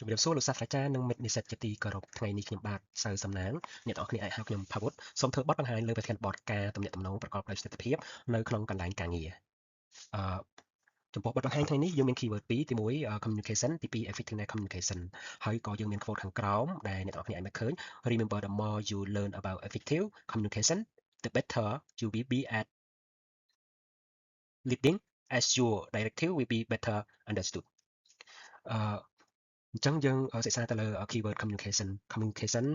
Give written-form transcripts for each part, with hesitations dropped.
ជំរាបសួរលោកសាស្ត្រាចារ្យនិងមិត្តនិស្សិតជាទីគោរពថ្ងៃនេះខ្ញុំបាទសៅសំណាងអ្នកទាំងអស់គ្នាអាចហៅខ្ញុំផាវុតសូមធ្វើបទបង្ហាញលើប្រធានបទការទំនាក់ទំនងប្រកបដោយប្រសិទ្ធភាពនៅក្នុងកន្លែងការងារអឺចំពោះបទបង្ហាញថ្ងៃនេះយើងមាន keyword ពីរទី1 communication ទី2 effective communication ហើយក៏យើងមាន quote ខាងក្រោមដែលអ្នកទាំងអស់គ្នាអាចមើលឃើញ remember the more you learn about effective communication the better you will be at leading as your directive will be better understood អឺអញ្ចឹងយើងសិក្សាទៅលើ keyword communication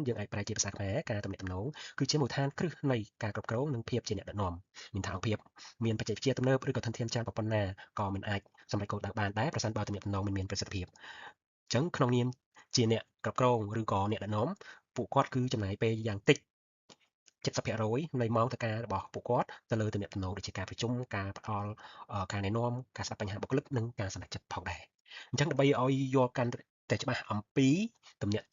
យើងអាចប្រែជាភាសាខ្មែរការទំនាក់ទំនងគឺជាមូលដ្ឋានគ្រឹះនៃការគ្រប់គ្រងនិងភាពជាអ្នកដឹកនាំមានថាអង្គភាពមានបច្ចេកវិទ្យាទំនើបឬក៏ធនធានច្រើនប៉ុណ្ណាក៏មិនអាចសម្រេចគោលដៅបានដែរប្រសិនបើទំនាក់ទំនងមិនមានប្រសិទ្ធភាពអញ្ចឹងក្នុងនាមជាអ្នកគ្រប់គ្រងឬក៏អ្នកដឹកនាំពួកគាត់គឺចំណាយពេលយ៉ាងតិច70%នៃម៉ោងធ្វើការរបស់ពួកគាត់ទៅលើទំនាក់ទំនងដូចជាការប្រជុំការផ្ដល់ការណែនាំការស្ដាប់បញ្ហាបុគ្គលិកនិងការសម្រេចចិត្តផងដែរអញ្ចឹងដើម្បីឲ្យយល់កាន់តែច្បាស់អំពីទំនាក់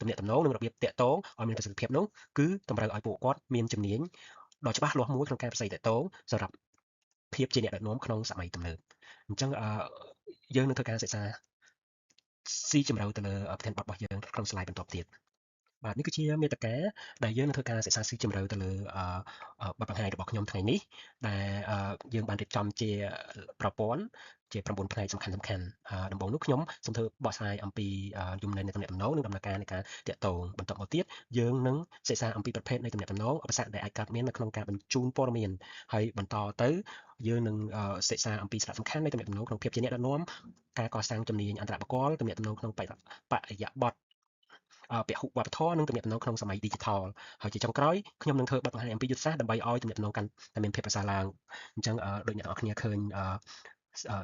ទំនងនិងរបៀបតាក់ទងឲ្យមានប្រសិទ្ធភាពនោះគឺតម្រូវឲ្យពួកគាត់មានជំនាញដ៏ច្បាស់លាស់មួយក្នុងការផ្សាយតាក់ទងសម្រាប់ភាពជាអ្នកដឹកនាំក្នុងសម័យទំនើបអញ្ចឹងយើងនឹងធ្វើការសិក្សាស៊ីជម្រៅទៅលើប្រធានបទរបស់យើងក្នុង slide បន្ទាប់ទៀតបាទនេះគឺជាមេត្តាដែលយើងនឹងធ្វើការសិក្សាស៊ីជម្រៅទៅលើបទបង្ហាញរបស់ខ្ញុំថ្ងៃនេះដែលយើងបានរៀបចំជាប្រព័ន្ធជា9ផ្នែកសំខាន់ដំបូងនោះខ្ញុំសូមធ្វើបកស្រាយអំពីយមន័យនៃទំនាក់ទំនងនិងដំណើរការនៃការតាក់ទងបន្តមកទៀតយើងនឹងសិក្សាអំពីប្រភេទនៃទំនាក់ទំនងឧបសគ្គដែលអាចកើតមាននៅក្នុងការបញ្ជូនព័ត៌មានហើយបន្តទៅយើងនឹងសិក្សាអំពីសារៈសំខាន់នៃទំនាក់ទំនងក្នុងភាពជាអ្នកដឹកនាំការកសាងជំនាញអន្តរបុគ្គលទំនាក់ទំនងក្នុងបរិយាបទពហុវប្បធម៌និងទំនាក់ទំនងក្នុងសម័យ Digital ហើយជាចុងក្រោយខ្ញុំនឹងធ្វើបទបង្ហាញអំពីយុទ្ធសាស្ត្រដើម្បីឲ្យទំនាក់ទំនងកាន់តែមានភាពប្រសើរឡើងអញ្ចឹងដូចអ្នកនរគ្នាឃើញ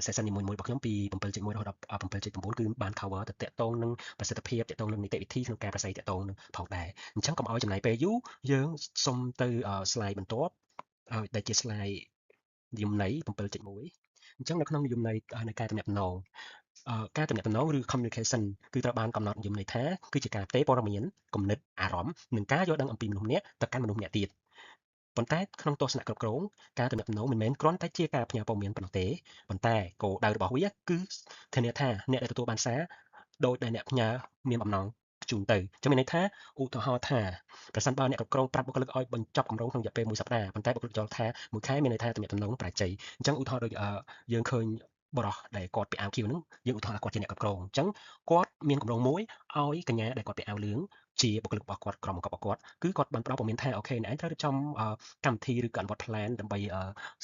session នីមួយៗរបស់ខ្ញុំពី 7.1 រហូតដល់ 7.9 គឺបាន cover ទៅតាក់ទងនឹងប្រសិទ្ធភាពតាក់ទងនឹងនីតិវិធីក្នុងការប្រស័យតាក់ទងនឹងផងដែរអញ្ចឹងកុំឲ្យចំណាយពេលយូរយើងសុំទៅ slide បន្ទាប់ដែលជា slide និយមន័យ 7.1 អញ្ចឹងនៅក្នុងនិយមន័យនៃការទំនាក់ទំនងការទំនាក់ទំនងឬ communication គឺត្រូវបានកំណត់និយមន័យថាគឺជាការផ្ទេរព័ត៌មានគំនិតអារម្មណ៍និងការយល់ដឹងអំពីមនុស្សម្នាក់ទៅកាន់មនុស្សម្នាក់ទៀតប៉ុន្តែក្នុងទស្សនៈគ្រប់គ្រងការទំនាក់ទំនងមិនមែនគ្រាន់តែជាការផ្ញើព័ត៌មានប៉ុណ្ណោះទេប៉ុន្តែគោលដៅរបស់វាគឺធានាថាអ្នកដែលទទួលបានសារដោយដែលអ្នកផ្ញើមានបំណងជូនទៅចឹងមានន័យថាឧទាហរណ៍ថាប្រសិនបើអ្នកគ្រប់គ្រងប្រាប់បុគ្គលិកឲ្យបញ្ចប់គម្រោងក្នុងរយៈពេល1សប្តាហ៍ប៉ុន្តែបុគ្គលិកយល់ថាមួយខែមានន័យថាទំនាក់ទំនងប្រជ័យអញ្ចឹងឧទាហរណ៍ដូចយើងឃើញបរិះដែលគាត់ពាក់អាវខៀវហ្នឹងយើងឧទាហរណ៍ថាគាត់ជាអ្នកគ្រប់គ្រងអញ្ចឹងគាត់មានគម្រោងមួយឲ្យកញ្ញាដែលគាត់ពាក់អាវលឿងជាបុគ្គលិករបស់គាត់ក្រុមបង្កប់របស់គាត់គឺគាត់បានផ្ដល់ព័ត៌មានថាអូខេអ្នកឯងត្រូវរៀបចំកម្មវិធីឬក៏អនុវត្ត plan ដើម្បី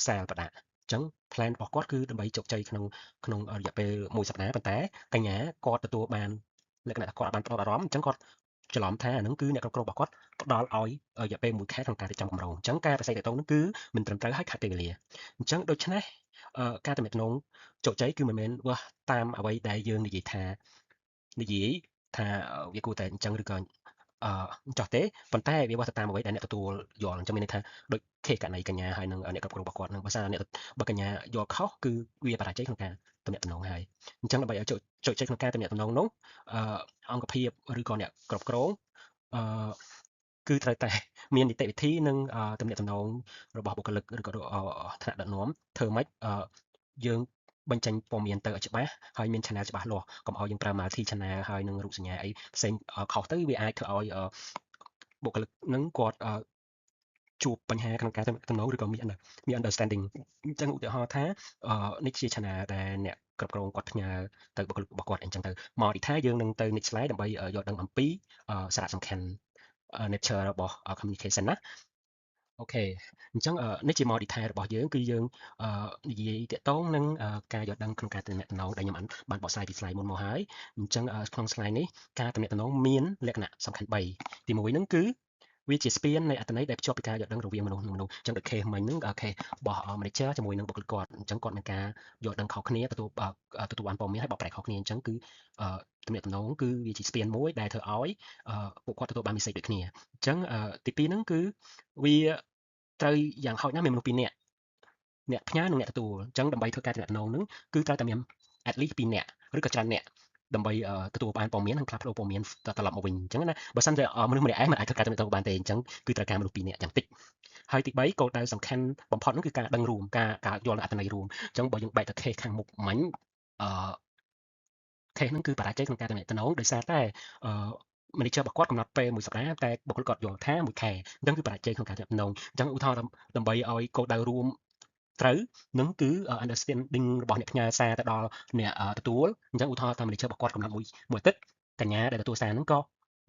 sale ប្រដាក់អញ្ចឹង plan របស់គាត់គឺដើម្បីជោគជ័យក្នុងរយៈពេល1សប្តាហ៍ប៉ុន្តែកញ្ញាគាត់ទទួលបានលក្ខណៈថាគាត់បានផ្ដោតអារម្មណ៍អញ្ចឹងគាត់ច្រឡំថាហ្នឹងគឺអ្នកគ្រប់គ្រងរបស់គាត់ផ្ដល់ឲ្យរយៈពេល1ខែក្នុងការរៀបចំគម្រោងអញ្ចឹងការប្រសិទ្ធតាក់ទងហ្នឹងគឺមិនត្រឹមត្រូវហើយខាត់ពេលវេលាអញ្ចឹងដូច្នេះការទំនាក់ទំនងជោគជ័យគឺមិនមែនវាស់តាមអ្វីដែលយើងនិយាយថាវាគួរតែអញ្ចឹងឬក៏ចោះទេប៉ុន្តែវាវាស់ទៅតាមអ្វីដែលអ្នកទទួលយល់អញ្ចឹងមានន័យថាដូចខេសករណីកញ្ញាហើយនឹងអ្នកគ្រប់គ្រងរបស់គាត់នឹងបើកញ្ញាយល់ខុសគឺវាបរាជ័យក្នុងការទំនាក់ទំនងហើយអញ្ចឹងដើម្បីឲ្យជោគជ័យក្នុងការទំនាក់ទំនងនោះអង្គភាពឬក៏អ្នកគ្រប់គ្រងគឺត្រូវតែមាននីតិវិធីនិងទំនាក់ទំនងរបស់បុគ្គលិកឬក៏ថ្នាក់ដឹកនាំធ្វើម៉េចយើងបញ្ចេញព័ត៌មានទៅឲ្យច្បាស់ហើយមាន channel ច្បាស់លាស់កុំឲ្យយើងប្រើ multi channel ហើយនឹងរូបសញ្ញាអីផ្សេងខុសទៅវាអាចធ្វើឲ្យបុគ្គលិកនឹងគាត់ជួបបញ្ហាក្នុងការទំនាក់ទំនងឬក៏មាន understanding អញ្ចឹងឧទាហរណ៍ថានេះជា channel ដែលអ្នកគ្រប់គ្រងគាត់ផ្ញើទៅបុគ្គលិករបស់គាត់អញ្ចឹងទៅមកទីថាយើងនឹងទៅ next slide ដើម្បីយល់ដឹងអំពីសារៈសំខាន់ nature របស់ communication ណាអូខេអញ្ចឹងនេះជា mod detail របស់យើងគឺយើងនិយាយតាក់ទងនឹងការយល់ដឹងក្នុងការទំនាក់ទំនងដែលខ្ញុំបានបកស្រាយពី slide មុនមកហើយអញ្ចឹងក្នុង slide នេះការទំនាក់ទំនងមានលក្ខណៈសំខាន់3ទី1ហ្នឹងគឺវាជាស្ពាននៃអត្ថន័យដែលភ្ជាប់ពីការយល់ដឹងរវាងមនុស្សនិងមនុស្សអញ្ចឹងដូច case មិញហ្នឹង case របស់ manager ជាមួយនឹងបុគ្គលិកគាត់អញ្ចឹងគាត់មានការយល់ដឹងខុសគ្នាទទួលបានព័ត៌មានហើយបកប្រែខុសគ្នាអញ្ចឹងគឺទំនាក់ទំនងគឺវាជាស្ពានមួយដែលធ្វើឲ្យពួកគាត់ទទួលបាន message ដូចគ្នាអញ្ចឹងទី2ហ្នឹងគឺវាត្រូវយ៉ាងហោចណាស់មានមនុស្ស2នាក់អ្នកផ្ញើនិងអ្នកទទួលអញ្ចឹងដើម្បីធ្វើការទំនាក់ទំនងហ្នឹងគឺត្រូវតែមាន at least 2នាក់ឬក៏ច្រើនអ្នកដើម្បីទទួលបានព័ត៌មាននិងផ្លាស់ប្ដូរព័ត៌មានត្រឡប់មកវិញអញ្ចឹងណាបើសិនជាមនុស្សម្នាក់ឯងមិនអាចធ្វើការទំនាក់ទំនងបានទេអញ្ចឹងគឺត្រូវការមនុស្ស2នាក់យ៉ាងតិចហើយទី3គោលដៅសំខាន់បំផុតនោះគឺការដឹងរួមការយល់អត្ថន័យរួមអញ្ចឹងបើយើងបែកទៅ case ខាងមុខមិញខ case ហ្នឹងគឺបរាជ័យក្នុងការទំនាក់ទំនងដោយសារតែmanager របស់គាត់កំណត់ពេលមួយសប្តាហ៍តែបុគ្គលិកគាត់យល់ថាមួយខែអញ្ចឹងគឺបរាជ័យក្នុងការទំនាក់ទំនងអញ្ចឹងឧទាហរណ៍ដើម្បីឲ្យគោលដៅរួមត្រូវនឹងគឺ understanding របស់អ្នកផ្ញើសារទៅដល់អ្នកទទួលអញ្ចឹងឧទាហរណ៍ថា manager របស់គាត់កំណត់មួយអាទិត្យកញ្ញាដែលទទួលសារហ្នឹងក៏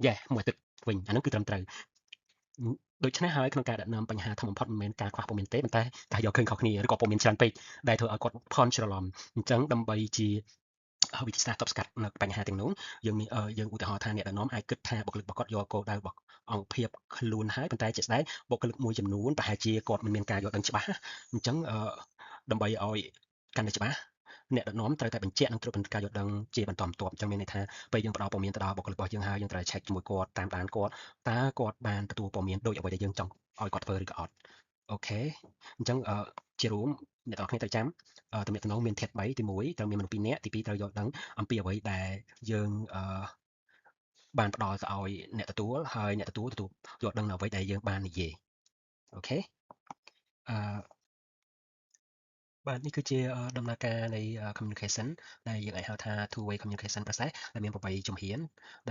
yes មួយអាទិត្យវិញអាហ្នឹងគឺត្រឹមត្រូវដូច្នេះហើយក្នុងការដឹកនាំបញ្ហាធំបំផុតមិនមែនការខ្វះព័ត៌មានទេប៉ុន្តែការយកឃើញខុសគ្នាឬក៏ព័ត៌មានច្រើនពេកដែលធ្វើឲ្យគាត់ភ័ន្តច្រឡំអញ្ចឹងដើម្បីជាវិធីសាស្ត្រទប់ស្កាត់នៅបញ្ហាទាំងនោះយើងឧទាហរណ៍ថាអ្នកដឹកនាំអាចគិតថាបុគ្គលិករបស់គាត់យកគោលដៅរបស់អង្គភាពខ្លួនហើយប៉ុន្តែជាក់ស្ដែងបុគ្គលិកមួយចំនួនប្រហែលជាគាត់មិនមានការយល់ដឹងច្បាស់អញ្ចឹងដើម្បីឲ្យកាន់តែច្បាស់អ្នកដឹកនាំត្រូវតែបញ្ជាក់និងត្រួតពិនិត្យការយល់ដឹងជាបន្តបន្ទាប់អញ្ចឹងមានន័យថាពេលយើងផ្ដល់ព័ត៌មានទៅដល់បុគ្គលិករបស់យើងហើយយើងត្រូវ check ជាមួយគាត់តាមដានគាត់តើគាត់បានទទួលព័ត៌មានដូចអ្វីដែលយើងចង់ឲ្យគាត់ធ្វើឬក៏អត់អូខេអញ្ចឹងជារួមអ្នកទាំងអស់គ្នាត្រូវចាំទំនាក់ទំនងមានធាតុ3ទី1ត្រូវមានមនុស្ស2នាក់ទី2ត្រូវយល់ដឹងអំពីអ្វីដែលយើងបានផ្ដល់ទៅឲ្យអ្នកទទួលហើយអ្នកទទួលយល់ដឹងនៅអ្វីដែលយើងបាននិយាយអូខេបាទនេះគឺជាដំណើរការនៃ communication ដែលយើងអាចហៅថា two way communication process ដែលមាន8ជំហាន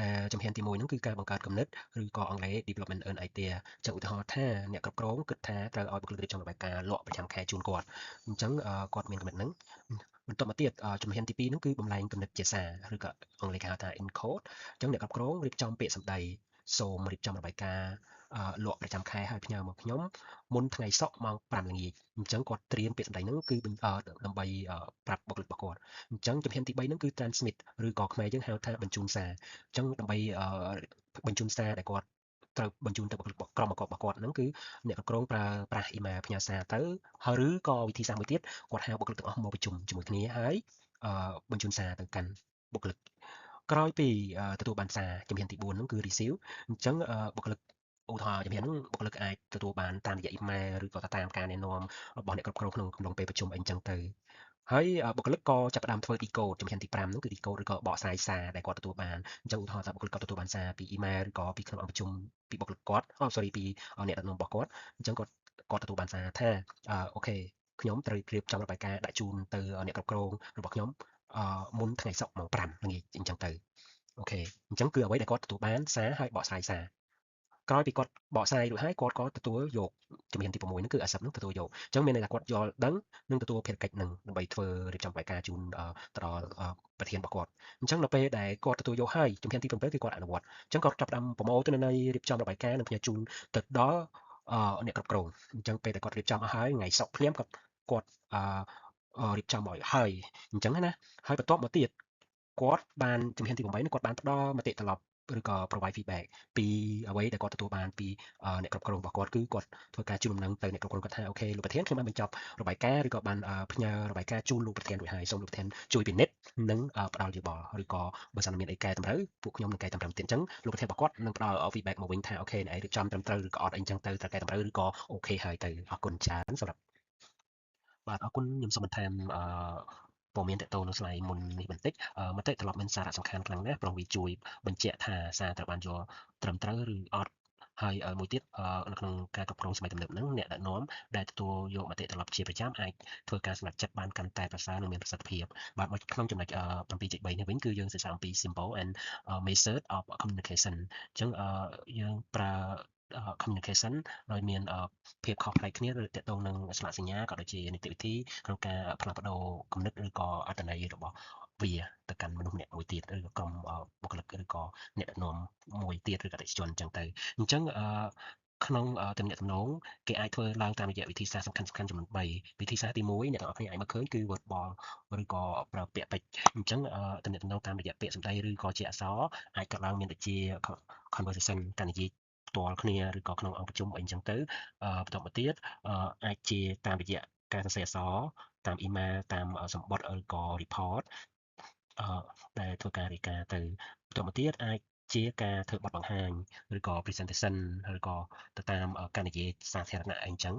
ដែលជំហានទី1ហ្នឹងគឺការបង្កើតគំនិតឬក៏អង់គ្លេស development an idea ចឹងឧទាហរណ៍ថាអ្នកគ្រប់គ្រងគិតថាត្រូវឲ្យបុគ្គលិករៀបចំរបាយការណ៍លក់ប្រចាំខែជូនគាត់អញ្ចឹងគាត់មានគំនិតហ្នឹងបន្ទាប់មកទៀតជំហានទី2ហ្នឹងគឺបំលែងគំនិតជាសារឬក៏អង់គ្លេសគេហៅថា encode អញ្ចឹងអ្នកគ្រប់គ្រងរៀបចំពាក្យសម្ដីសូមរៀបចំរបាយការណ៍លក់ប្រចាំខែឲ្យផ្ញើមកខ្ញុំមុនថ្ងៃសុក្រម៉ោង5ល្ងាចអញ្ចឹងគាត់ត្រៀមពាក្យសម្ដីហ្នឹងគឺដើម្បីប្រាប់បុគ្គលិករបស់គាត់អញ្ចឹងជំហានទី3ហ្នឹងគឺ transmit ឬក៏ខ្មែរយើងហៅថាបញ្ជូនសារអញ្ចឹងដើម្បីបញ្ជូនសារដែលគាត់ត្រូវបញ្ជូនទៅបុគ្គលិកក្រុមរបស់គាត់ហ្នឹងគឺអ្នកគ្រប់គ្រងប្រើប្រាស់ email ផ្ញើសារទៅហើយឬក៏វិធីសាស្ត្រមួយទៀតគាត់ហៅបុគ្គលិកទាំងអស់មកប្រជុំជាមួយគ្នាហើយបញ្ជូនសារទៅកាន់បុគ្គលិកក្រោយពីទទួលបានសារជំហានទី4ហ្នឹងគឺ receive អញ្ចឹងបុគ្គលិកឧទាហរណ៍ជំហានហ្នឹងបុគ្គលិកអាចទទួលបានតាមរយៈ email ឬក៏តាមការណែនាំរបស់អ្នកគ្រប់គ្រងក្នុងកំឡុងពេលប្រជុំអីចឹងទៅហើយបុគ្គលិកក៏ចាប់ផ្ដើមធ្វើ decode ជំហានទី5ហ្នឹងគឺ decode ឬក៏បកស្រាយសារដែលគាត់ទទួលបានអញ្ចឹងឧទាហរណ៍ថាបុគ្គលិកគាត់ទទួលបានសារពី email ឬក៏ពីក្នុងអង្គប្រជុំពីបុគ្គលិកគាត់ពីអ្នកដឹកនាំរបស់គាត់អញ្ចឹងគាត់ទទួលបានសារថាអូខេខ្ញុំត្រូវរៀបចំរបាយការណ៍ដាក់ជូនទៅអ្នកគ្រប់គ្រងរបស់ខ្ញុំមុនថ្ងៃសុក្រម៉ោង5ល្ងាចអញ្ចឹងទៅអូខេអញ្ចឹងគឺអ្វីដែលគាត់ទទួលបានសារហើយបកស្រាយសារក្រោយពីគាត់បកស្រាយរួចហើយគាត់ក៏ទទួលយកជំហានទី6ហ្នឹងគឺ accept ហ្នឹងទទួលយកអញ្ចឹងមានន័យថាគាត់យល់ដឹងនិងទទួលភារកិច្ចហ្នឹងដើម្បីធ្វើរៀបចំបាយការណ៍ជូនទៅដល់ប្រធានរបស់គាត់អញ្ចឹងនៅពេលដែលគាត់ទទួលយកហើយជំហានទី7គឺគាត់អនុវត្តអញ្ចឹងគាត់ចាប់ផ្ដើមប្រមូលទិន្នន័យរៀបចំរបាយការណ៍និងផ្ញើជូនទៅដល់អ្នកគ្រប់គ្រងអញ្ចឹងពេលដែលគាត់រៀបចំអស់ហើយថ្ងៃសុក្រភ្លាមគាត់រៀបចំឲ្យហើយអញ្ចឹងណាហើយបន្ទាប់មកទៀតគាត់បានជំហានទី8នេះគាត់បានផ្ដល់មតិត្រឡប់ឬក៏ provide feedback ពីអ្វីដែលគាត់ទទួលបានពីអ្នកគ្រប់គ្រងរបស់គាត់គឺគាត់ធ្វើការជូនដំណឹងទៅអ្នកគ្រប់គ្រងគាត់ថាអូខេលោកប្រធានខ្ញុំបានបញ្ចប់របាយការណ៍ឬក៏បានផ្ញើរបាយការណ៍ជូនលោកប្រធានរួចហើយសូមលោកប្រធានជួយពិនិត្យនិងផ្ដល់យោបល់ឬក៏បើសិនមានអីកែតម្រូវពួកខ្ញុំនឹងកែតម្រឹមទៀតអញ្ចឹងលោកប្រធានរបស់គាត់នឹងផ្ដល់ feedback មកវិញថាអូខេអ្នកឯងរៀបចំត្រឹមត្រូវឬក៏អត់អីអញ្ចឹងទៅត្រូវកែតម្រូវឬក៏អូខេហើយទៅអរគុណច្រើនសម្រាប់បាទអរគុណខ្ញុំសូមបន្ថែមព័ត៌មានតទៅនៅស្លាយមុននេះបន្តិចមតិត្រឡប់មានសារៈសំខាន់ខ្លាំងណាស់ព្រោះវាជួយបញ្ជាក់ថាសារត្រូវបានយកត្រឹមត្រូវឬអត់ហើយមួយទៀតនៅក្នុងការគ្រប់គ្រងសម័យទំនើបហ្នឹងអ្នកដឹកនាំដែលទទួលយកមតិត្រឡប់ជាប្រចាំអាចធ្វើការសម្រេចចិត្តបានកាន់តែប្រសើរនិងមានប្រសិទ្ធភាពបាទមកក្នុងចំណុច7.3នេះវិញគឺយើងសិក្សាអំពី symbol and method of communication អញ្ចឹងយើងប្រើ communication ដោយមានភាពខុសប្លែកគ្នាឬទាក់ទងនឹងស្លាកសញ្ញាក៏ដូចជានីតិវិធីក្នុងការផ្លាស់ប្ដូរគំនិតឬក៏អត្ថន័យរបស់វាទៅកាន់មនុស្សម្នាក់មួយទៀតឬក៏ក្រុមបុគ្គលិកឬក៏អ្នកដឹកនាំមួយទៀតឬក៏អតិថិជនអញ្ចឹងទៅអញ្ចឹងក្នុងទំនាក់ទំនងគេអាចធ្វើឡើងតាមរយៈវិធីសាស្ត្រសំខាន់ចំនួន3វិធីសាស្ត្រទី1អ្នកទាំងអស់គ្នាអាចមើលឃើញគឺ verbal ឬក៏ប្រើពាក្យពេចន៍អញ្ចឹងទំនាក់ទំនងតាមរយៈពាក្យសម្ដីឬក៏ជាអក្សរអាចកើតឡើងមានដូចជា conversation ការនិយាយផ្ទាល់គ្នាឬក៏ក្នុងអង្គប្រជុំអីអញ្ចឹងទៅបន្ទាប់មកទៀតអាចជាតាមរយៈការសរសេរអក្សរតាម email តាមសំបុត្រឬក៏ report ដែលធ្វើការរាយការណ៍ទៅបន្ទាប់មកទៀតអាចជាការធ្វើបទបង្ហាញឬក៏ presentation ឬក៏ទៅតាមការនិយាយសាធារណៈអីអញ្ចឹង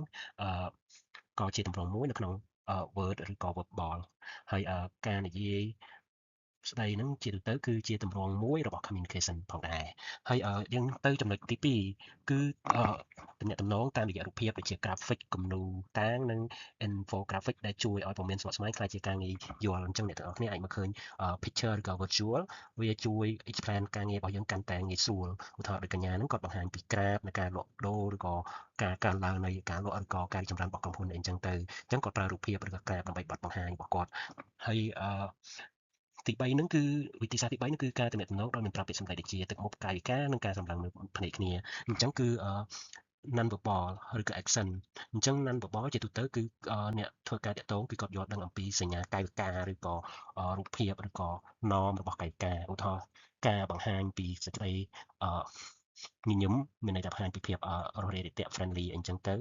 ក៏ជាទម្រង់មួយនៅក្នុងWord ឬក៏ Verbal ហើយការនិយាយ ស្ដីហ្នឹងជាទូទៅគឺជាទម្រង់មួយរបស់ communication ផងដែរហើយយើងទៅចំណុចទី2គឺទំនាក់ទំនងតាមរយៈរូបភាពដូចជា graphic គំនូរតាងនិង infographic ដែលជួយឲ្យព័ត៌មានស្មុគស្មាញខ្លាយជាការងាយយល់អញ្ចឹងអ្នកទាំងអស់គ្នាអាចមកឃើញ picture ឬក៏ visual វាជួយ explain ការងាររបស់យើងកាន់តែងាយស្រួលឧទាហរណ៍ដូចកញ្ញាហ្នឹងគាត់បង្ហាញពី graph នៃការលក់ដូរឬក៏ការកើនឡើងនៃការលក់ឬក៏ការរីកចម្រើនរបស់ក្រុមហ៊ុនអីអញ្ចឹងទៅអញ្ចឹងគាត់ប្រើរូបភាពឬក៏ graph ដើម្បីបត់បង្ហាញរបស់គាត់ហើយទី3ហ្នឹងគឺវិធីសាស្ត្រទី3ហ្នឹងគឺការទំនាក់ទំនងដោយមិនប្រើពាក្យសម្ដីដូចជាទឹកមុខកាយវិការនិងការសម្លឹងមើលភ្នែកគ្នាអញ្ចឹងគឺnon verbal ឬក៏ action អញ្ចឹង non verbal ជាទូទៅគឺអ្នកធ្វើការតាក់ទងគឺគាត់យល់ដឹងអំពីសញ្ញាកាយវិការឬក៏រូបភាពឬក៏ norm របស់កាយវិការឧទាហរណ៍ការបង្ហាញពីសេចក្តីញញឹមមានន័យថាបង្ហាញពីភាពរស់រាយរាក់ទាក់ friendly អីចឹងទៅ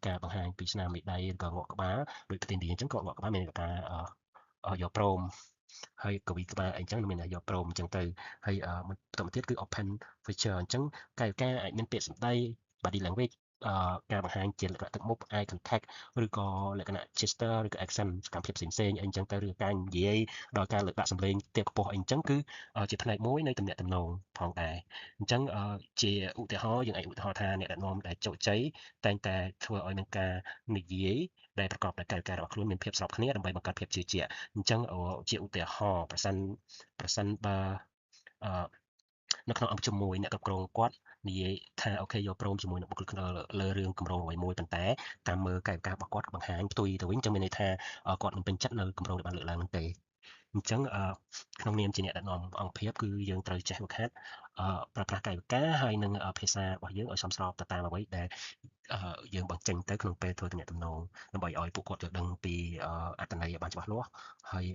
ការបង្ហាញពីស្នាមមេដៃឬក៏ងក់ក្បាលដូចប្រធានទីអញ្ចឹងក៏ងក់ក្បាលមានន័យថាយកព្រមហើយកវីក្បាលអីចឹងមានន័យយកព្រមអញ្ចឹងទៅហើយបន្តមកទៀតគឺ open feature អញ្ចឹងកាយវិការអាចមានពាក្យសម្ដី body language ការបង្ហាញជាលក្ខណៈទឹកមុខ eye contact ឬក៏លក្ខណៈ gesture ឬក៏ action សកម្មភាពផ្សេងៗអីអញ្ចឹងទៅឬការនិយាយដោយការលើកដាក់សម្លេងទាបខ្ពស់អីអញ្ចឹងគឺជាផ្នែកមួយនៃទំនាក់ទំនងផងដែរអញ្ចឹងជាឧទាហរណ៍យើងអាចឧទាហរណ៍ថាអ្នកដឹកនាំដែលជោគជ័យតែងតែធ្វើឲ្យមានការនិយាយដែលប្រកបដោយកាយវិការរបស់ខ្លួនមានភាពស្របគ្នាដើម្បីបង្កើតភាពជឿជាក់អញ្ចឹងជាឧទាហរណ៍ប្រសិនបើនៅក្នុងអង្គជំនួយអ្នកគ្រប់គ្រងគាត់និយាយថាអូខេយកព្រមជាមួយនឹងបុគ្គលិកលើរឿងគម្រោងអ្វីមួយប៉ុន្តែតាមមើលកាយវិការរបស់គាត់បង្ហាញផ្ទុយទៅវិញចឹងមានន័យថាគាត់មិនពេញចិត្តនៅគម្រោងដែលបានលើកឡើងនោះទេអញ្ចឹងក្នុងនាមជាអ្នកដឹកនាំអង្គភាពគឺយើងត្រូវចេះវឹកហាត់ប្រើប្រាស់កាយវិការហើយនិងភាសារបស់យើងឲ្យសមស្របទៅតាមអ្វីដែលយើងបញ្ចេញទៅក្នុងពេលធ្វើទំនាក់ទំនងដើម្បីឲ្យពួកគាត់យល់ដឹងពីអត្ថន័យឲ្យបានច្បាស់លាស់ហើយ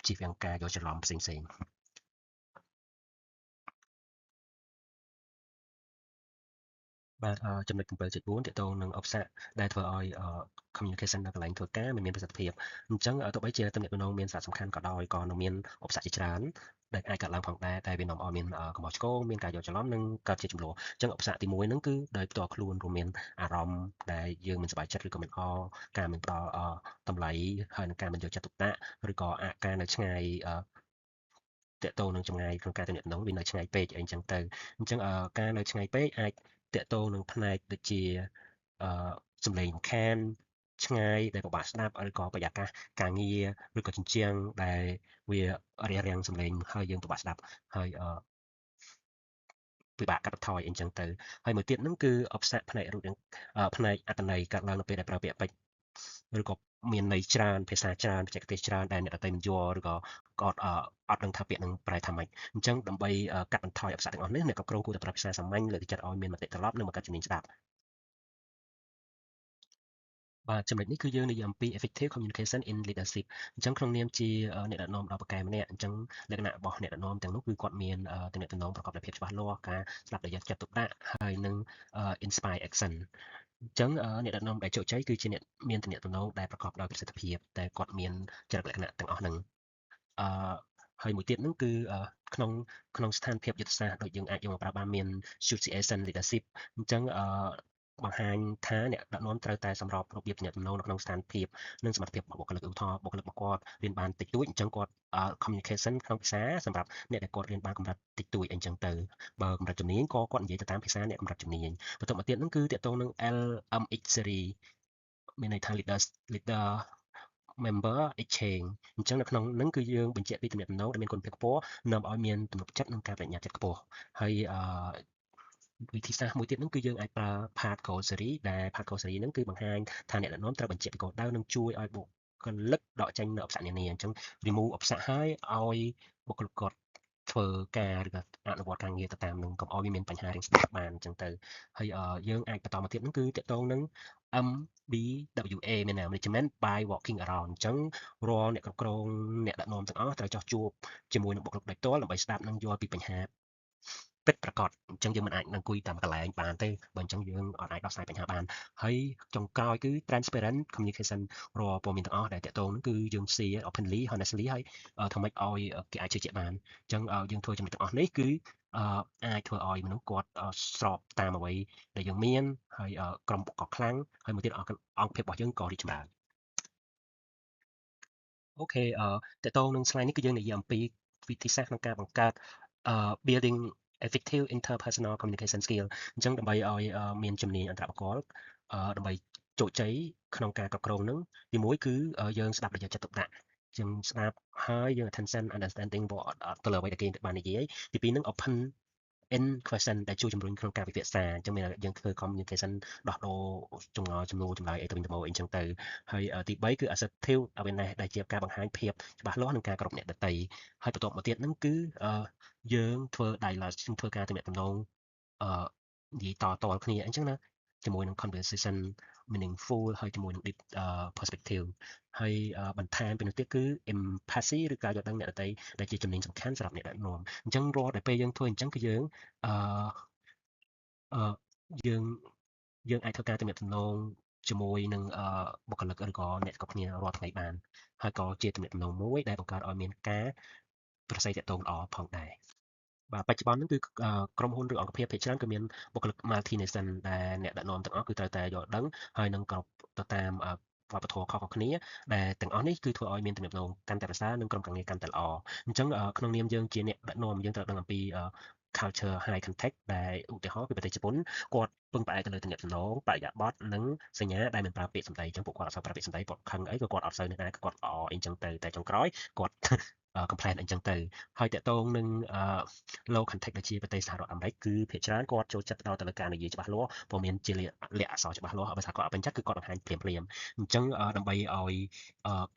ជៀសវាងការយល់ច្រឡំផ្សេងៗបាទចំណុច7.4ទាក់ទងនឹងឧបសគ្គដែលធ្វើឲ្យcommunication នៅកន្លែងធ្វើការមិនមានប្រសិទ្ធភាពអញ្ចឹងទោះបីជាទំនាក់ទំនងមានសារៈសំខាន់ក៏ដោយក៏នៅមានឧបសគ្គជាច្រើនដែលអាចកើតឡើងផងដែរតែវានាំឲ្យមានកំហុសឆ្គងមានការយល់ច្រឡំនិងកើតជាជម្លោះអញ្ចឹងឧបសគ្គទី1ហ្នឹងគឺដោយផ្ទាល់ខ្លួនរួមមានអារម្មណ៍ដែលយើងមិនសប្បាយចិត្តឬក៏មិនល្អការមិនផ្ដល់តម្លៃហើយនឹងការមិនយកចិត្តទុកដាក់ឬក៏ការនៅឆ្ងាយទាក់ទងនឹងចម្ងាយក្នុងការទំនាក់ទំនងវានៅឆ្ងាយពេកអីចឹងទៅអញ្ចឹងការនៅឆ្ងាយពេកអាចទាក់ទងនឹងផ្នែកដូចជាអឺសំឡេងរំខានឆ្ងាយដែលពិបាកស្ដាប់ឬក៏បរិយាកាសការងារឬក៏ជញ្ជាំងដែលវារារាំងសំឡេងហើយយើងពិបាកស្ដាប់ហើយពិបាកកាត់បន្ថយអីចឹងទៅហើយមួយទៀតហ្នឹងគឺឧបសគ្គផ្នែករូបរាងផ្នែកអត្ថន័យកើតឡើងនៅពេលដែលប្រើពាក្យពេចន៍ឬក៏មានន័យច្រើនភាសាច្រើនបច្ចេកទេសច្រើនដែលអ្នកដទៃមិនយល់ឬក៏គាត់អត់ដឹងថាពាក្យនឹងប្រែថាម៉េចអញ្ចឹងដើម្បីកាត់បន្ថយឧបសគ្គទាំងអស់នេះអ្នកគ្រប់គ្រងគួរតែប្រើភាសាសាមញ្ញលើកទឹកចិត្តឲ្យមានមតិត្រឡប់និងបង្កើតជំនាញស្ដាប់បាទចំណុចនេះគឺយើងនិយាយអំពី effective communication in leadership អញ្ចឹងក្នុងនាមជាអ្នកដឹកនាំដល់ប៉ាកែម្នាក់អញ្ចឹងលក្ខណៈរបស់អ្នកដឹកនាំទាំងនោះគឺគាត់មានទំនាក់ទំនងប្រកបដោយភាពច្បាស់លាស់ការស្ដាប់ដោយយកចិត្តទុកដាក់ហើយនិងinspire action អញ្ចឹងអ្នកដឹកនាំដែលជោគជ័យគឺជាអ្នកមានទំនាក់ទំនងដែលប្រកបដោយប្រសិទ្ធភាពតែគាត់មានចរិតលក្ខណៈទាំងអស់ហ្នឹងអឺហើយមួយទៀតហ្នឹងគឺក្នុងក្នុងស្ថានភាពយុទ្ធសាស្ត្រដូចយើងអាចយកមកប្រើបានមាន situation leadership អញ្ចឹងបង្ហាញថាអ្នកដឹកនាំត្រូវតែសម្របរបៀបទំនាក់ទំនងនៅក្នុងស្ថានភាពនិងសមត្ថភាពរបស់បុគ្គលិកឧទាហរណ៍បុគ្គលិករបស់គាត់រៀនបានតិចតួចអញ្ចឹងគាត់communication ក្នុងភាសាសម្រាប់អ្នកដែលគាត់រៀនបានកម្រិតតិចតួចអីចឹងទៅបើកម្រិតជំនាញក៏គាត់និយាយទៅតាមភាសាអ្នកកម្រិតជំនាញបន្ទាប់មកទៀតហ្នឹងគឺទាក់ទងនឹង LMX series មានន័យថា leader member exchange អញ្ចឹងនៅក្នុងហ្នឹងគឺយើងបញ្ជាក់ពីទំនាក់ទំនងដែលមានគុណភាពខ្ពស់នាំឲ្យមានទំនុកចិត្តនិងការបដិញ្ញាចិត្តខ្ពស់ហើយវិធីសាស្ត្រមួយទៀតហ្នឹងគឺយើងអាចប្រើ part goal series ដែល part goal series ហ្នឹងគឺបង្ហាញថាអ្នកដឹកនាំត្រូវបញ្ជាក់ពីគោលដៅនិងជួយឲ្យបុគ្គលិកដកចេញនៅឧបសគ្គនានាអញ្ចឹង remove ឧបសគ្គហើយឲ្យបុគ្គលិកគាត់ធ្វើការឬក៏អនុវត្តការងារទៅតាមនឹងកុំឲ្យវាមានបញ្ហារៀងស្ទះបានអញ្ចឹងទៅហើយយើងអាចបន្តមកទៀតហ្នឹងគឺតកតងនឹង MBWA មានន័យ Management by Walking Around អញ្ចឹងរាល់អ្នកគ្រប់គ្រងអ្នកដឹកនាំទាំងអស់ត្រូវចោះជួបជាមួយនឹងបុគ្គលិកដោយផ្ទាល់ដើម្បីស្ដាប់និងយល់ពីបញ្ហាពិតប្រាកដអញ្ចឹងយើងមិនអាចអង្គុយតាមកន្លែងបានទេបើអញ្ចឹងយើងអត់អាចដោះស្រាយបញ្ហាបានហើយចុងក្រោយគឺ transparent communication រាល់ព័ត៌មានទាំងអស់ដែលតាក់ទងនឹងគឺយើង share openly honestly ហើយធ្វើម៉េចឲ្យគេអាចជឿជាក់បានអញ្ចឹងយើងធ្វើចំណុចទាំងអស់នេះគឺអាចធ្វើឲ្យមនុស្សគាត់ស្របតាមអ្វីដែលយើងមានហើយក្រុមក៏ខ្លាំងហើយមួយទៀតអង្គភាពរបស់យើងក៏រីកចម្រើនអូខេតកតងនឹង slide នេះគឺយើងនិយាយអំពី វិធីសាស្ត្រក្នុងការបង្កើតbuilding effective interpersonal communication skill អញ្ចឹងដើម្បីឲ្យមានជំនាញអន្តរបុគ្គលដើម្បីជោគជ័យក្នុងការគ្រប់គ្រងនឹងទីមួយគឺយើងស្ដាប់ដោយយកចិត្តទុកដាក់យើងស្ដាប់ហើយយើង attention understanding ទៅលើអ្វីដែលគេបាននិយាយទីពីរនឹង open in question ដែលជួយជំរុញក្នុងការពិភាក្សាអញ្ចឹងមានយើងធ្វើ communication ដោះដូរចម្ងល់ចំនួនចម្លើយអីទៅវិញទៅមកអីចឹងទៅហើយទី3គឺ assertive awareness ដែលជាការបង្ហាញភាពច្បាស់លាស់នឹងការគ្រប់អ្នកដទៃហើយបន្ទាប់មកទៀតហ្នឹងគឺយើងធ្វើ dialogue ធ្វើការទំនាក់ទំនងនិយាយតៗគ្នាអញ្ចឹងណាជាមួយនឹង conversation meaningful ហើយជាមួយនឹង deep perspective ហើយបន្ថែមពីនោះទៀតគឺ empathy ឬការយល់ដឹងអ្នកដទៃដែលជាចំណេញសំខាន់សម្រាប់អ្នកដឹកនាំអញ្ចឹងរាល់តែពេលយើងធ្វើអញ្ចឹងគឺយើងអឺយើងអាចធ្វើការទំនាក់ទំនងជាមួយនឹងបុគ្គលិកឬក៏អ្នកគ្រប់គ្នារាល់ថ្ងៃបានហើយក៏ជាទំនាក់ទំនងមួយដែលបង្កើតឲ្យមានការប្រស័យទាក់ទងល្អផងដែរបាទបច្ចុប្បន្នហ្នឹងគឺក្រុមហ៊ុនឬអង្គភាពភាគច្រើនគឺមានបុគ្គលិក multi-nation ដែលអ្នកដឹកនាំទាំងអស់គឺត្រូវតែយល់ដឹងហើយនឹងគោរពទៅតាមវប្បធម៌ខុសៗគ្នាដែលទាំងអស់នេះគឺធ្វើឲ្យមានទំនាក់ទំនងកាន់តែប្រសើរនិងក្រុមការងារកាន់តែល្អអញ្ចឹងក្នុងនាមយើងជាអ្នកដឹកនាំយើងត្រូវដឹងអំពី culture high context ដែលឧទាហរណ៍គឺប្រទេសជប៉ុនគាត់ពឹងផ្អែកទៅលើទំនាក់ទំនងបរិយាប័ត្រនិងសញ្ញាដែលមិនប្រើពាក្យសម្ដីអញ្ចឹងពួកគាត់អត់សូវប្រើពាក្យសម្ដីគាត់ខឹងអីក៏គាត់អត់សូវនៅដែរគាត់ល្អអីអញ្ចឹងទៅតែចុងក្រោយគាត់complain អញ្ចឹងទៅហើយតកតងនឹងlow context ដូចជាប្រទេសសហរដ្ឋអាមេរិកគឺភាគច្រើនគាត់ចូលចិត្តផ្ដោតទៅលើការនិយាយច្បាស់លាស់ព្រោះមានជាលក្ខណៈអក្សរច្បាស់លាស់បើថាគាត់អត់ពេញចិត្តគឺគាត់បង្ហាញភ្លាមៗអញ្ចឹងដើម្បីឲ្យ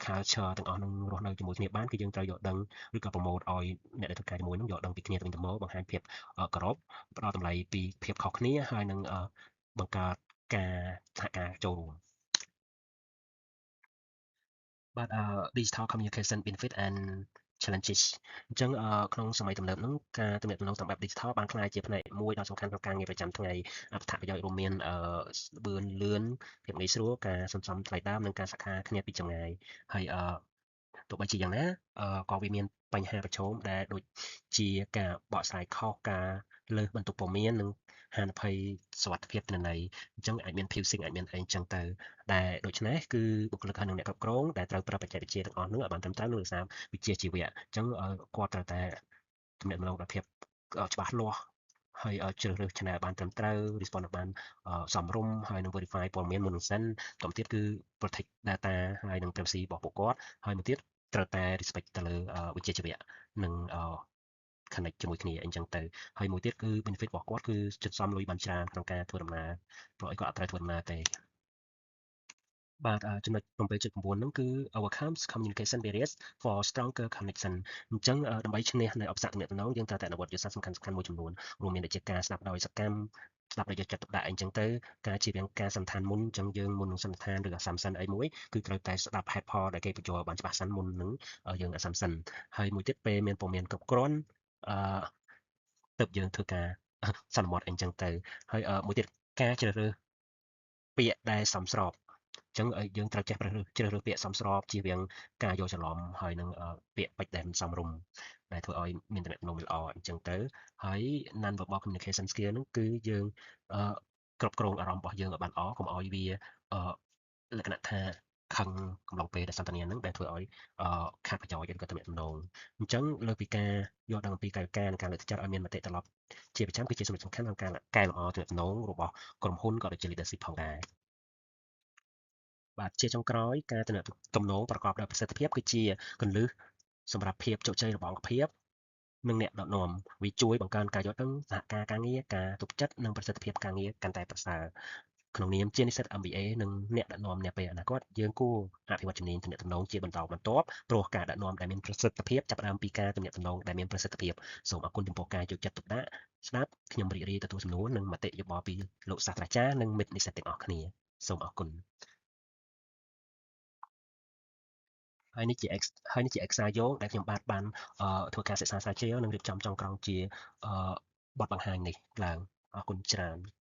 culture ទាំងអស់នឹងរស់នៅជាមួយគ្នាបានគឺយើងត្រូវយល់ដឹងឬក៏ promote ឲ្យអ្នកដែលធ្វើការជាមួយនឹងយល់ដឹងពីគ្នាទៅវិញទៅមកបង្ហាញភាពគោរពផ្ដល់តម្លៃពីភាពខុសគ្នាហើយនឹងបង្កើតការសហការចូលរួមបាទdigital communication benefit and challenges អញ្ចឹងក្នុងសម័យទំនើបហ្នឹងការទំនាក់ទំនងតាមបែប digital បានក្លាយជាផ្នែកមួយដ៏សំខាន់ក្នុងការងារប្រចាំថ្ងៃអត្ថប្រយោជន៍រួមមានល្បឿនលឿនភាពងាយស្រួលការសន្សំថ្លៃដើមនិងការសហការគ្នាពីចម្ងាយហើយទោះបីជាយ៉ាងណាក៏វាមានបញ្ហាប្រឈមដែលដូចជាការបកស្រាយខុសការលើសបន្ទុកព័ត៌មាននិងហានិភ័យសុវត្ថិភាពទិន្នន័យអញ្ចឹងអាចមាន phishing អាចមានអីអញ្ចឹងទៅដែលដូច្នេះគឺបុគ្គលិកហើយនិងអ្នកគ្រប់គ្រងដែលត្រូវប្រើបច្ចេកវិទ្យាទាំងអស់នោះឲ្យបានត្រឹមត្រូវនិងរក្សាវិជ្ជាជីវៈអញ្ចឹងគាត់ត្រូវតែទំនាក់ទំនងដោយភាពច្បាស់លាស់ហើយជ្រើសរើស channel បានត្រឹមត្រូវ response បានសមរម្យហើយនឹង verify ព័ត៌មានមុននឹង send បន្តទៀតគឺ protect data ហើយនឹង privacy របស់ពួកគាត់ហើយមួយទៀតត្រូវតែ respect ទៅលើវិជ្ជាជីវៈនិងconnect ជាមួយគ្នាអីចឹងទៅហើយមួយទៀតគឺ benefit របស់គាត់គឺជិតសំលុយបានច្រើនក្នុងការធ្វើដំណើរព្រោះអីគាត់អត់ត្រូវធ្វើដំណើរទេបាទចំណុច7.9ហ្នឹងគឺ overcomes communication barriers for stronger connection អញ្ចឹងដើម្បីឈ្នះនៅឧបសគ្គទំនាក់ទំនងយើងត្រូវតែអនុវត្តយុទ្ធសាស្ត្រសំខាន់មួយចំនួនរួមមានដូចជាការស្ដាប់ដោយសកម្មស្ដាប់ដោយយកចិត្តទុកដាក់អីចឹងទៅការជៀសវាងការសន្និដ្ឋានមុនអញ្ចឹងយើងមុននឹងសន្និដ្ឋានឬ assumption អីមួយគឺត្រូវតែស្ដាប់ហេតុផលដែលគេបញ្ចូលបានច្បាស់សិនមុននឹងយើង assumption ហើយមួយទៀតពេលមានព័ត៌មានគ្រប់គ្រាន់អឺទើបយើងធ្វើការសន្មត់អីចឹងទៅហើយមួយទៀតការជ្រើសរើសពាក្យដែលសមស្របអញ្ចឹងយើងត្រូវចេះជ្រើសរើសពាក្យសមស្របជៀសវាងការយល់ច្រឡំហើយនឹងពាក្យពេចន៍ដែលមិនសមរម្យដែលធ្វើឲ្យមានទំនាក់ទំនងល្អអញ្ចឹងទៅហើយ non verbal communication skill ហ្នឹងគឺយើងគ្រប់គ្រងអារម្មណ៍របស់យើងឲ្យបានល្អកុំឲ្យវាលក្ខណៈថាខឹងកំឡុងពេលដែលសន្ទនាហ្នឹងដែលធ្វើឲ្យខាតប្រយោជន៍ឬក៏ទំនាក់ទំនងអញ្ចឹងលើពីការយល់ដឹងអំពីកាយវិការនិងការលើកទឹកចិត្តឲ្យមានមតិត្រឡប់ជាប្រចាំគឺជាចំណុចសំខាន់ក្នុងការកែលម្អទំនាក់ទំនងរបស់ក្រុមហ៊ុនក៏ដូចជា leadership ផងដែរបាទជាចុងក្រោយការទំនាក់ទំនងប្រកបដោយប្រសិទ្ធភាពគឺជាគន្លឹះសម្រាប់ភាពជោគជ័យរបស់អង្គភាពនិងអ្នកដឹកនាំវាជួយបង្កើនការយល់ដឹងសហការការងារការទុកចិត្តនិងប្រសិទ្ធភាពការងារកាន់តែប្រសើរក្នុងនាមជានិស្សិត MBA និងអ្នកដឹកនាំនាពេលអនាគតយើងគួរអភិវឌ្ឍជំនាញទំនាក់ទំនងជាបន្តបន្ទាប់ព្រោះការដឹកនាំដែលមានប្រសិទ្ធភាពចាប់ផ្ដើមពីការទំនាក់ទំនងដែលមានប្រសិទ្ធភាពសូមអរគុណចំពោះការយកចិត្តទុកដាក់ស្ដាប់ខ្ញុំរីករាយទទួលសំណួរនិងមតិយោបល់ពីលោកសាស្ត្រាចារ្យនិងមិត្តនិស្សិតទាំងអស់គ្នាសូមអរគុណហើយនេះជា Excel យោងដែលខ្ញុំបានធ្វើការសិក្សាស្រាវជ្រាវនិងរៀបចំចុងក្រោយជាបទបង្ហាញនេះឡើងអរគុណច្រើន